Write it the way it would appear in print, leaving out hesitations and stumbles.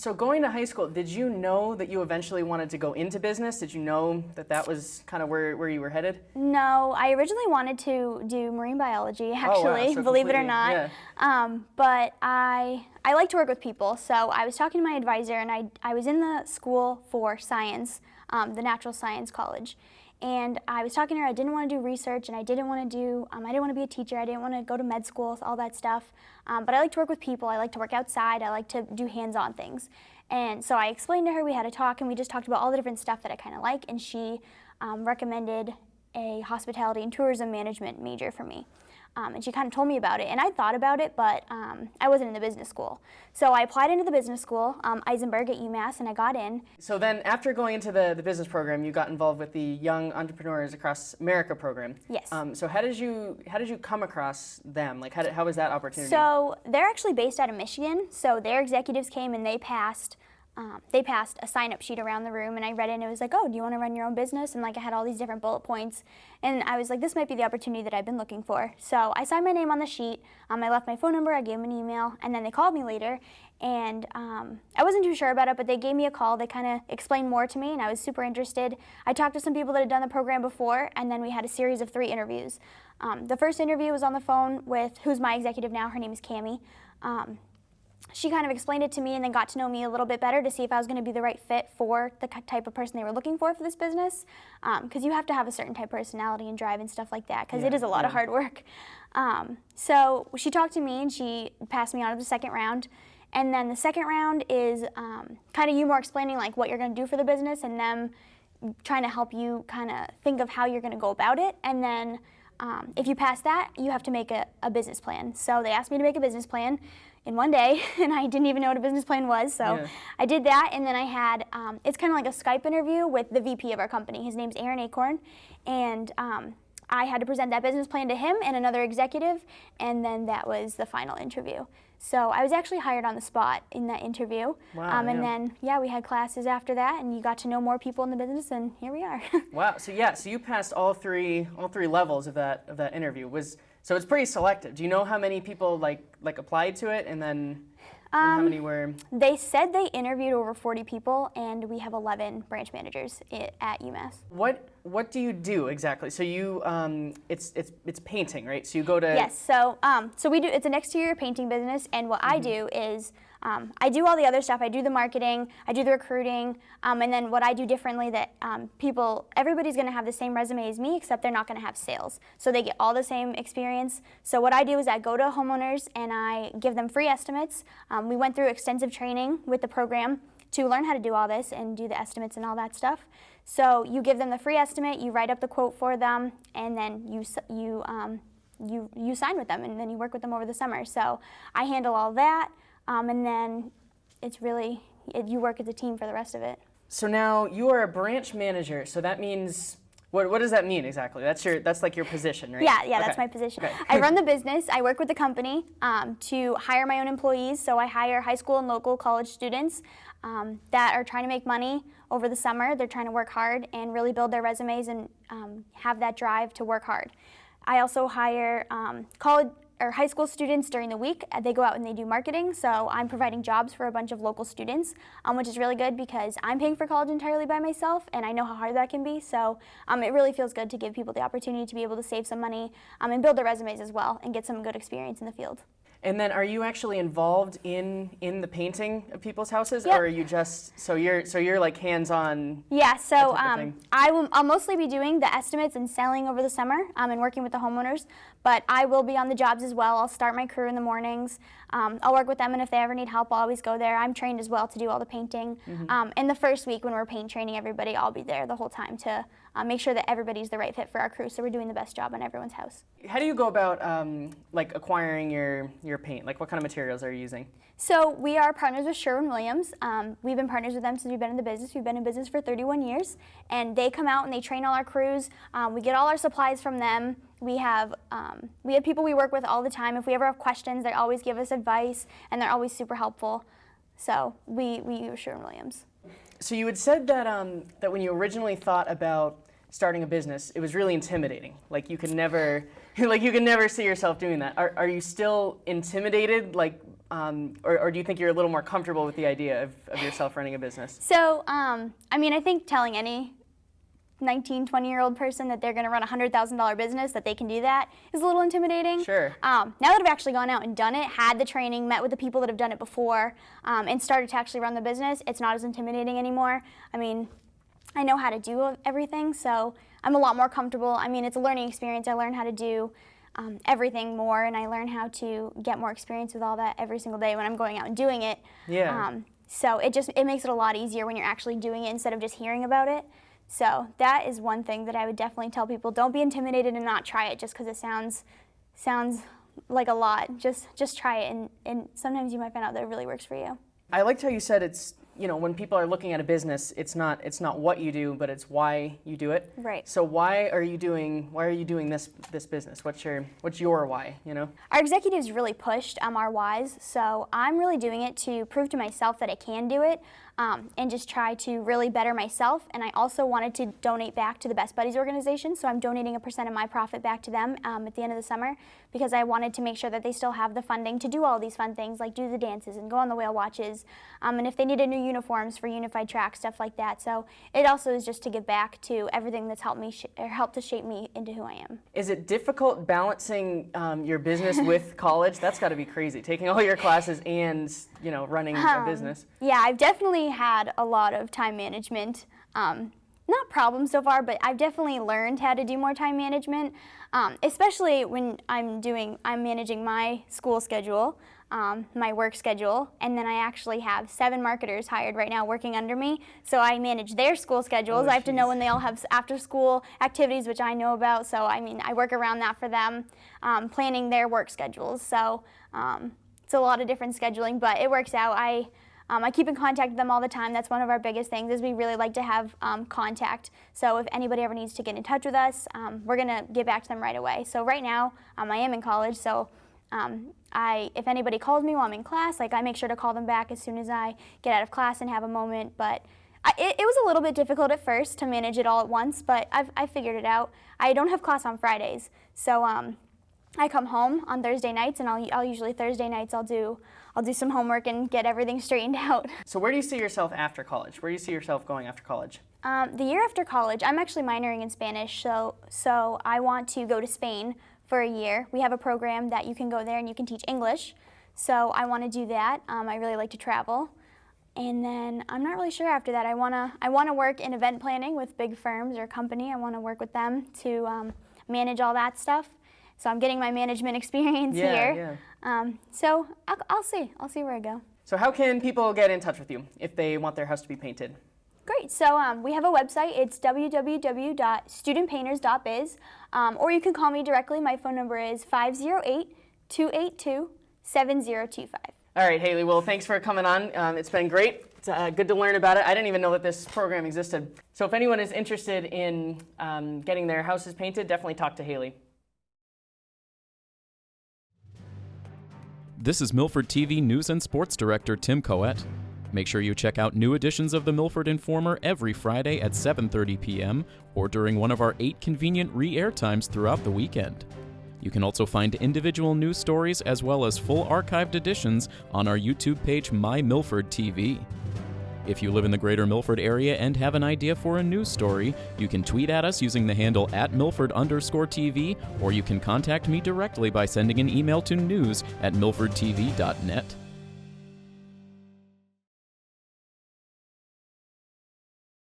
So going to high school, did you know that you eventually wanted to go into business? Did you know that that was kind of where you were headed? No, I originally wanted to do marine biology, actually, Oh, wow. So believe it or completely, not. yeah. But I like to work with people, so I was talking to my advisor, and I was in the school for science, the natural science college. And I was talking to her. I didn't want to do research, and I didn't want to be a teacher. I didn't want to go to med school, all that stuff. But I like to work with people. I like to work outside. I like to do hands-on things. And so I explained to her, we had a talk, and we just talked about all the different stuff that I kind of like, and she recommended a hospitality and tourism management major for me. And she kind of told me about it, and I thought about it, but I wasn't in the business school. So I applied into the business school, Eisenberg at UMass, and I got in. So then after going into the business program, you got involved with the Young Entrepreneurs Across America program. Yes. So how did you come across them? Like how was that opportunity? So they're actually based out of Michigan, so their executives came and they passed a sign-up sheet around the room, and I read it, and it was like, oh, do you want to run your own business? And like I had all these different bullet points, and I was like, this might be the opportunity that I've been looking for. So I signed my name on the sheet, I left my phone number, I gave them an email, and then they called me later, and I wasn't too sure about it, but they gave me a call. They kind of explained more to me, and I was super interested. I talked to some people that had done the program before, and then we had a series of 3 interviews. The first interview was on the phone with who's my executive now. Her name is Cammie. She kind of explained it to me and then got to know me a little bit better to see if I was going to be the right fit for the type of person they were looking for this business, because you have to have a certain type of personality and drive and stuff like that, because it is a lot of hard work. So she talked to me and she passed me on to the second round, and then the second round is kind of you more explaining like what you're going to do for the business and them trying to help you kind of think of how you're going to go about it, and then if you pass that, you have to make a business plan. So they asked me to make a business plan in one day, and I didn't even know what a business plan was, so I did that, and then I had, it's kind of like a Skype interview with the VP of our company. His name's Aaron Acorn, and I had to present that business plan to him and another executive, and then that was the final interview. So I was actually hired on the spot in that interview. Wow, and then, we had classes after that, and you got to know more people in the business, and here we are. Wow, so you passed all three levels of that interview. So it's pretty selective. Do you know how many people like applied to it, and then how many were? They said they interviewed over 40 people, and we have 11 branch managers at UMass. What do you do exactly? So you it's painting, right? So you go to Yes. So we do. It's an exterior painting business, and what I do is I do all the other stuff. I do the marketing, I do the recruiting, and then what I do differently that everybody's going to have the same resume as me, except they're not going to have sales. So they get all the same experience. So what I do is I go to homeowners and I give them free estimates. We went through extensive training with the program to learn how to do all this and do the estimates and all that stuff. So you give them the free estimate, you write up the quote for them, and then you sign with them, and then you work with them over the summer. So I handle all that. And then it's really, you work as a team for the rest of it. So now you are a branch manager, so that means, what does that mean exactly? That's like your position, right? Yeah, okay. That's my position. Okay. I run the business. I work with the company to hire my own employees, so I hire high school and local college students that are trying to make money over the summer. They're trying to work hard and really build their resumes and have that drive to work hard. I also hire college or high school students during the week. They go out and they do marketing, so I'm providing jobs for a bunch of local students, which is really good because I'm paying for college entirely by myself, and I know how hard that can be, so it really feels good to give people the opportunity to be able to save some money and build their resumes as well and get some good experience in the field. And then are you actually involved in the painting of people's houses? Yep. Or are you just, so you're like hands-on? Yeah, so I'll mostly be doing the estimates and selling over the summer and working with the homeowners, but I will be on the jobs as well. I'll start my crew in the mornings. I'll work with them, and if they ever need help, I'll always go there. I'm trained as well to do all the painting. And the first week when we're paint training everybody, I'll be there the whole time to make sure that everybody's the right fit for our crew, so we're doing the best job on everyone's house. How do you go about like acquiring your paint? Like what kind of materials are you using? So we are partners with Sherwin-Williams. We've been partners with them since we've been in the business. We've been in business for 31 years, and they come out and they train all our crews. We get all our supplies from them. We have people we work with all the time. If we ever have questions, they always give us advice, and they're always super helpful. So we use Sherwin-Williams. So you had said that that when you originally thought about starting a business, it was really intimidating. Like you could never see yourself doing that. Are you still intimidated, like or do you think you're a little more comfortable with the idea of yourself running a business? So, I mean, I think telling any 19, 20-year-old person that they're going to run a $100,000 business, that they can do that, is a little intimidating. Sure. Now that I've actually gone out and done it, had the training, met with the people that have done it before, and started to actually run the business, it's not as intimidating anymore. I mean, I know how to do everything, so I'm a lot more comfortable. I mean, it's a learning experience. I learn how to do everything more, and I learn how to get more experience with all that every single day when I'm going out and doing it. Yeah. So it makes it a lot easier when you're actually doing it instead of just hearing about it. So that is one thing that I would definitely tell people. Don't be intimidated and not try it just because it sounds like a lot. Just try it, and sometimes you might find out that it really works for you. I liked how you said it's, when people are looking at a business, it's not what you do, but it's why you do it. Right. So why are you doing this business? What's your why, Our executives really pushed our whys, so I'm really doing it to prove to myself that I can do it, and just try to really better myself. And I also wanted to donate back to the Best Buddies organization, so I'm donating 1% of my profit back to them at the end of the summer, because I wanted to make sure that they still have the funding to do all these fun things like do the dances and go on the whale watches, and if they needed new uniforms for unified track, stuff like that. So it also is just to give back to everything that's helped me helped to shape me into who I am. Is it difficult balancing your business with college? That's got to be crazy, taking all your classes and running a business. Yeah, I've definitely had a lot of time management. Not problems so far, but I've definitely learned how to do more time management, especially when I'm managing my school schedule, my work schedule, and then I actually have 7 marketers hired right now working under me, so I manage their school schedules. Oh, I have to know when they all have after-school activities, which I know about, so I mean, I work around that for them, planning their work schedules. So it's a lot of different scheduling, but it works out. I keep in contact with them all the time. That's one of our biggest things, is we really like to have contact. So if anybody ever needs to get in touch with us, we're going to get back to them right away. So right now, I am in college, so if anybody calls me while I'm in class, I make sure to call them back as soon as I get out of class and have a moment. But it was a little bit difficult at first to manage it all at once, but I figured it out. I don't have class on Fridays, so I come home on Thursday nights, and I'll usually Thursday nights I'll do some homework and get everything straightened out. So where do you see yourself after college? Where do you see yourself going after college? The year after college, I'm actually minoring in Spanish, so I want to go to Spain for a year. We have a program that you can go there and you can teach English, so I want to do that. I really like to travel. And then I'm not really sure after that. I wanna work in event planning with big firms or a company. I want to work with them to manage all that stuff. So I'm getting my management experience here. Yeah. So I'll see where I go. So how can people get in touch with you if they want their house to be painted? Great. So we have a website. It's www.studentpainters.biz, or you can call me directly. My phone number is 508-282-7025. All right, Haley. Well, thanks for coming on. It's been great. It's good to learn about it. I didn't even know that this program existed. So if anyone is interested in getting their houses painted, definitely talk to Haley. This is Milford TV News and Sports Director Tim Coet. Make sure you check out new editions of the Milford Informer every Friday at 7:30 p.m. or during one of our 8 convenient re-air times throughout the weekend. You can also find individual news stories as well as full archived editions on our YouTube page, My Milford TV. If you live in the greater Milford area and have an idea for a news story, you can tweet at us using the handle @Milford_TV, or you can contact me directly by sending an email to news@milfordtv.net.